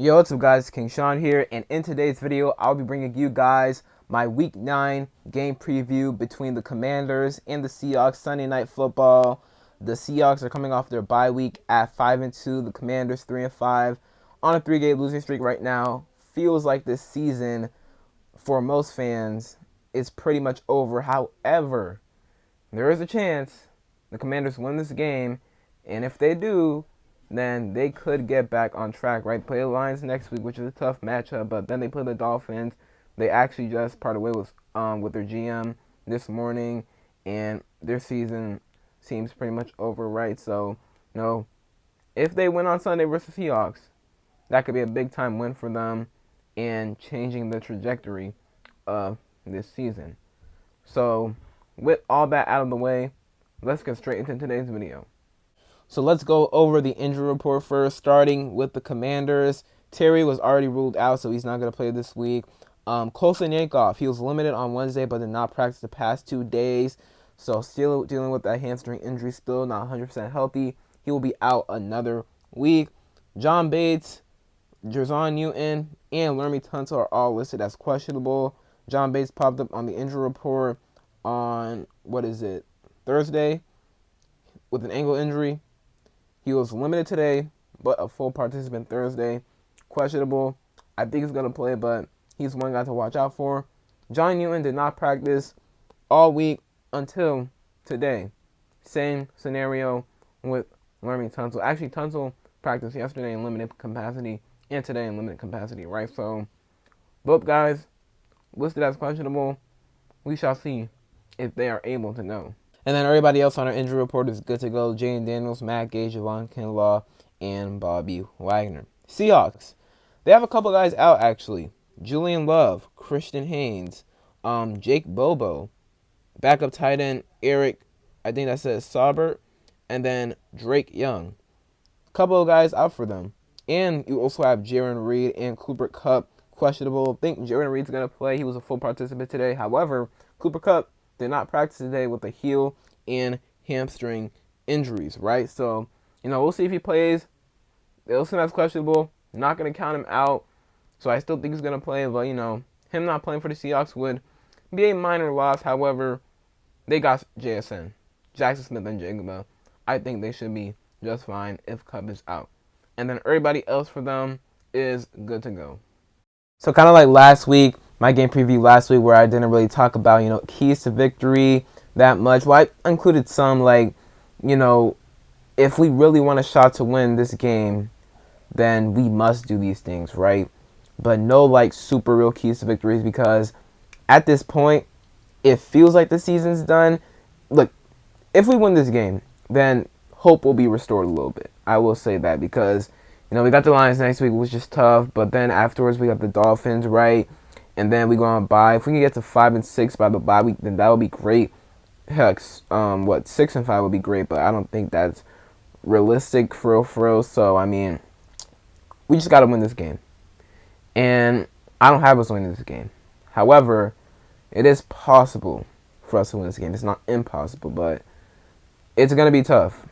Yo, what's up guys, King Sean here, and in today's video, I'll be bringing you guys my Week 9 game preview between the Commanders and the Seahawks Sunday Night Football. The Seahawks are coming off their bye week at 5-2, the Commanders 3-5, on a 3-game losing streak right now. Feels like this season, for most fans, is pretty much over. However, there is a chance the Commanders win this game, and if they do, then they could get back on track, right? Play the Lions next week, which is a tough matchup, but then they play the Dolphins. They actually just parted way with their GM this morning, and their season seems pretty much over, right? So, if they win on Sunday versus Seahawks, that could be a big-time win for them and changing the trajectory of this season. So, with all that out of the way, let's get straight into today's video. So let's go over the injury report first, starting with the Commanders. Terry was already ruled out, so he's not going to play this week. Colson Yankoff, he was limited on Wednesday, but did not practice the past 2 days. So still dealing with that hamstring injury, still not 100% healthy. He will be out another week. John Bates, Jerzon Newton, and Lermy Tunsil are all listed as questionable. John Bates popped up on the injury report on, Thursday with an ankle injury. He was limited today, but a full participant Thursday. Questionable. I think he's going to play, but he's one guy to watch out for. John Newton did not practice all week until today. Same scenario with Lermy Tunsil. Actually, Tunsil practiced yesterday in limited capacity and today in limited capacity, right? So, both guys listed as questionable. We shall see if they are able to go. And then everybody else on our injury report is good to go. Jane Daniels, Matt Gage, Javon Kinlaw, and Bobby Wagner. Seahawks, they have a couple guys out, actually. Julian Love, Christian Haynes, Jake Bobo, backup tight end Eric, I think that says Saubert, and then Drake Young. A couple of guys out for them. And you also have Jaron Reed and Cooper Kupp questionable. I think Jaron Reed's going to play. He was a full participant today. However, Cooper Kupp did not practice today with a heel and hamstring injuries, right? So, we'll see if he plays. They'll see that's questionable. Not going to count him out. So I still think he's going to play. But, him not playing for the Seahawks would be a minor loss. However, they got JSN, Jackson Smith and Jigba. I think they should be just fine if Kupp is out. And then everybody else for them is good to go. So kind of like last week, my game preview last week where I didn't really talk about, keys to victory that much. Well, I included some if we really want a shot to win this game, then we must do these things, right? But no super real keys to victories because at this point, it feels like the season's done. Look, if we win this game, then hope will be restored a little bit. I will say that because, we got the Lions next week, which is tough. But then afterwards, we got the Dolphins, right? And then we go on bye. If we can get to 5-6 by the bye week, then that would be great. Heck, 6-5 would be great, but I don't think that's realistic for real. So, we just got to win this game. And I don't have us winning this game. However, it is possible for us to win this game. It's not impossible, but it's going to be tough.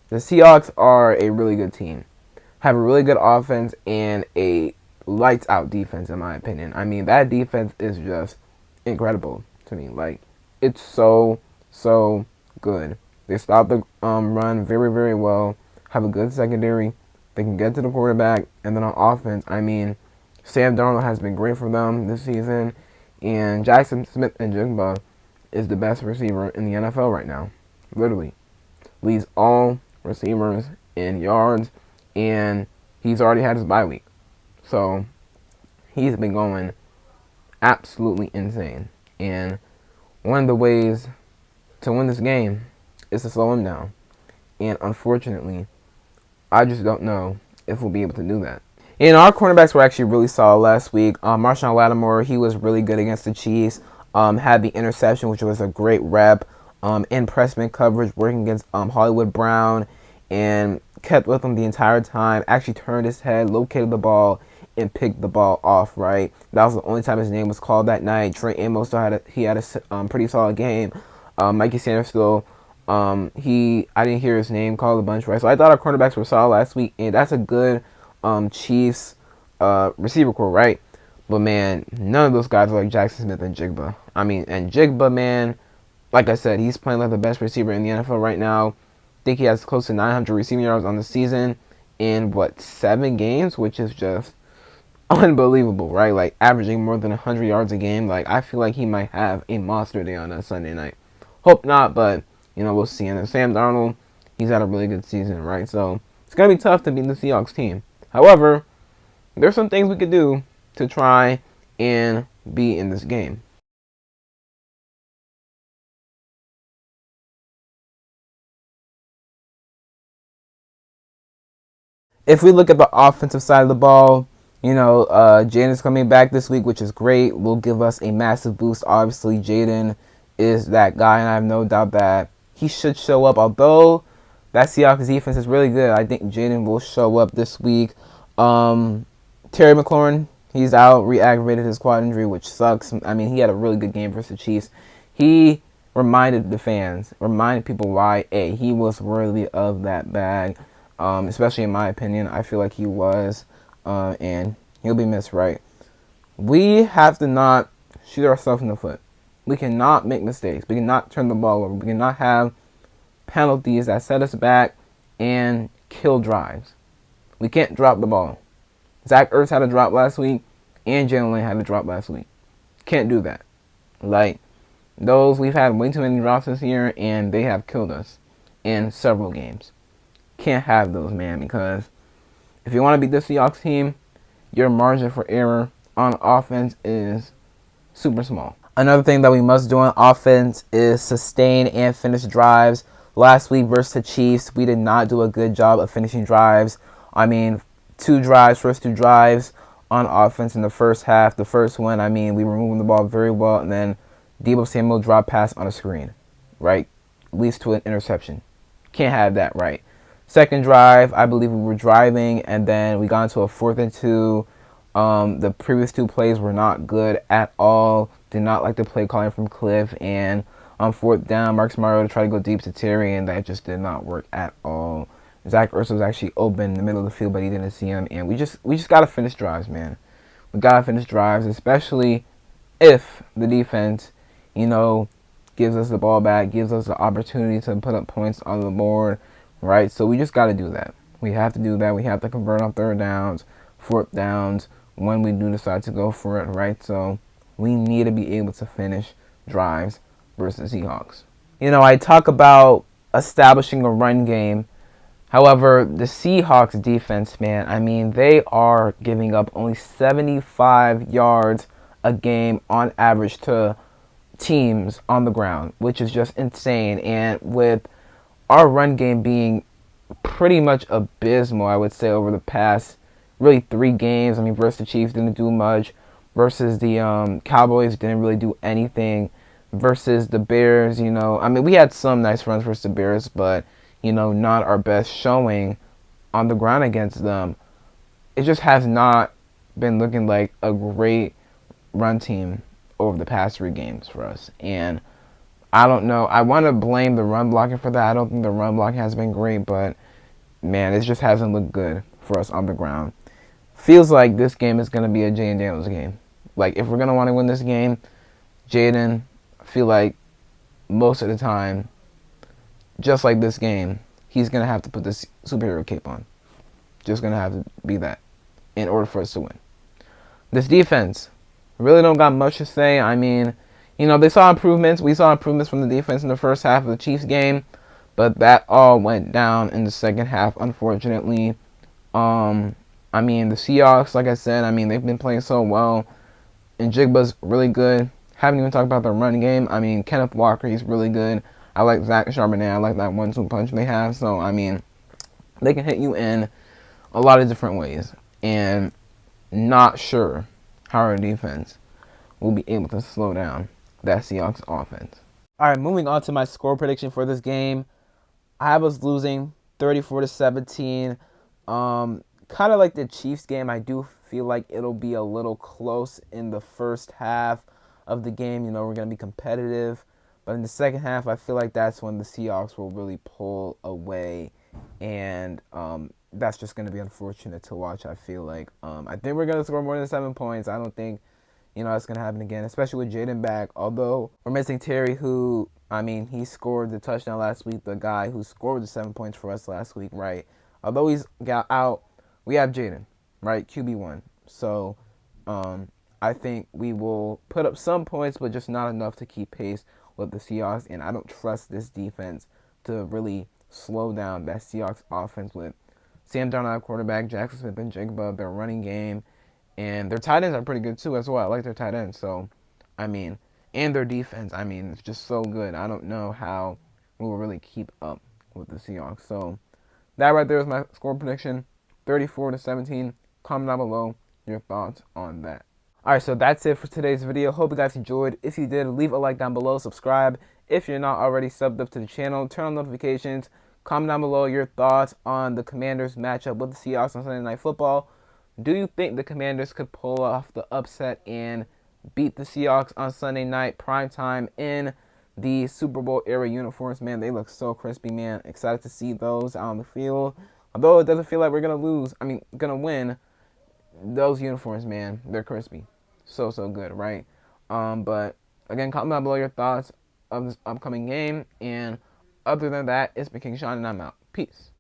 The Seahawks are a really good team. Have a really good offense and a lights out defense, in my opinion. That defense is just incredible to me. It's so good. They stop the run very, very well. Have a good secondary. They can get to the quarterback. And then on offense, Sam Darnold has been great for them this season. And Jackson Smith and Jigba is the best receiver in the NFL right now. Literally. Leads all receivers in yards. And he's already had his bye week. So, he's been going absolutely insane. And one of the ways to win this game is to slow him down. And unfortunately, I just don't know if we'll be able to do that. And our cornerbacks were actually really solid last week. Marshawn Lattimore, he was really good against the Chiefs. Had the interception, which was a great rep. In pressman coverage, working against Hollywood Brown. And kept with him the entire time. Actually turned his head, located the ball, and picked the ball off, right? That was the only time his name was called that night. Trey Amos still had a pretty solid game. Mikey Sanders still, I didn't hear his name called a bunch, right? So I thought our cornerbacks were solid last week, and that's a good Chiefs receiver core, right? But man, none of those guys are like Jackson Smith and Jigba. And Jigba, man, like I said, he's playing like the best receiver in the NFL right now. I think he has close to 900 receiving yards on the season in 7 games, which is just unbelievable, right? Like averaging more than 100 yards a game. Like I feel like he might have a monster day on a Sunday night. Hope not, but we'll see. And then Sam Darnold, he's had a really good season, right? So it's gonna be tough to beat the Seahawks team. However, there's some things we could do to try and be in this game. If we look at the offensive side of the ball, Jaden's coming back this week, which is great. Will give us a massive boost. Obviously, Jaden is that guy, and I have no doubt that he should show up. Although that Seahawks defense is really good, I think Jaden will show up this week. Terry McLaurin, he's out, re-aggravated his quad injury, which sucks. He had a really good game versus the Chiefs. He reminded the fans, reminded people why he was worthy of that bag. Especially in my opinion, I feel like he was, and he'll be missed, right? We have to not shoot ourselves in the foot. We cannot make mistakes. We cannot turn the ball over. We cannot have penalties that set us back and kill drives. We can't drop the ball. Zach Ertz had a drop last week, and Jalen Lane had a drop last week. Can't do that. Like, we've had way too many drops this year, and they have killed us in several games. Can't have those, man, because if you want to beat the Seahawks team, your margin for error on offense is super small. Another thing that we must do on offense is sustain and finish drives. Last week versus the Chiefs, we did not do a good job of finishing drives. First two drives on offense in the first half. The first one, we were moving the ball very well, and then Deebo Samuel drop pass on a screen, right? Leads to an interception. Can't have that, right? Second drive, I believe we were driving, and then we got into a 4th and 2. The previous 2 plays were not good at all. Did not like the play calling from Cliff. And on 4th down, Marcus Mariota tried to go deep to Terry, and that just did not work at all. Zach Ertz was actually open in the middle of the field, but he didn't see him. And we just got to finish drives, man. We got to finish drives, especially if the defense, gives us the ball back, gives us the opportunity to put up points on the board. Right, so we just got to do that. We have to do that. We have to convert on 3rd downs, 4th downs when we do decide to go for it, right? So we need to be able to finish drives versus the Seahawks. I talk about establishing a run game. However, the Seahawks defense, man, they are giving up only 75 yards a game on average to teams on the ground, which is just insane. And with our run game being pretty much abysmal, I would say, over the past really 3 games. Versus the Chiefs didn't do much. Versus the Cowboys didn't really do anything. Versus the Bears, we had some nice runs versus the Bears, but, not our best showing on the ground against them. It just has not been looking like a great run team over the past 3 games for us. And I don't know. I want to blame the run blocking for that. I don't think the run blocking has been great, but, man, it just hasn't looked good for us on the ground. Feels like this game is going to be a Jaden Daniels game. Like, if we're going to want to win this game, Jaden, I feel like most of the time, just like this game, he's going to have to put this superhero cape on. Just going to have to be that in order for us to win. This defense, really don't got much to say. They saw improvements. We saw improvements from the defense in the first half of the Chiefs game, but that all went down in the second half, unfortunately. The Seahawks, like I said, they've been playing so well, and Jigba's really good. Haven't even talked about the run game. Kenneth Walker, he's really good. I like Zach Charbonnet. I like that 1-2 punch they have. So, they can hit you in a lot of different ways, and not sure how our defense will be able to slow down that Seahawks offense. All right, moving on to my score prediction for this game. I have us losing 34-17. Kind of like the Chiefs game, I do feel like it'll be a little close in the first half of the game. We're going to be competitive. But in the second half, I feel like that's when the Seahawks will really pull away and that's just going to be unfortunate to watch, I feel like. I think we're going to score more than 7 points. I don't think, that's going to happen again, especially with Jaden back. Although we're missing Terry, who, he scored the touchdown last week, the guy who scored the 7 points for us last week, right? Although he's got out, we have Jaden, right? QB1. So I think we will put up some points, but just not enough to keep pace with the Seahawks. And I don't trust this defense to really slow down that Seahawks offense with Sam Darnold, quarterback, Jackson Smith and Jigba, their running game, and their tight ends are pretty good too as well. I like their tight ends. So, and their defense, it's just so good. I don't know how we will really keep up with the Seahawks. So that right there is my score prediction, 34-17. Comment down below your thoughts on that. Alright, so that's it for today's video. Hope you guys enjoyed. If you did, leave a like down below. Subscribe if you're not already subbed up to the channel. Turn on notifications. Comment down below your thoughts on the Commanders matchup with the Seahawks on Sunday Night Football. Do you think the Commanders could pull off the upset and beat the Seahawks on Sunday night primetime in the Super Bowl era uniforms? Man, they look so crispy, man. Excited to see those out on the field. Although it doesn't feel like we're going to win, those uniforms, man, they're crispy. So good, right? But again, comment down below your thoughts of this upcoming game. And other than that, it's been King Sean, and I'm out. Peace.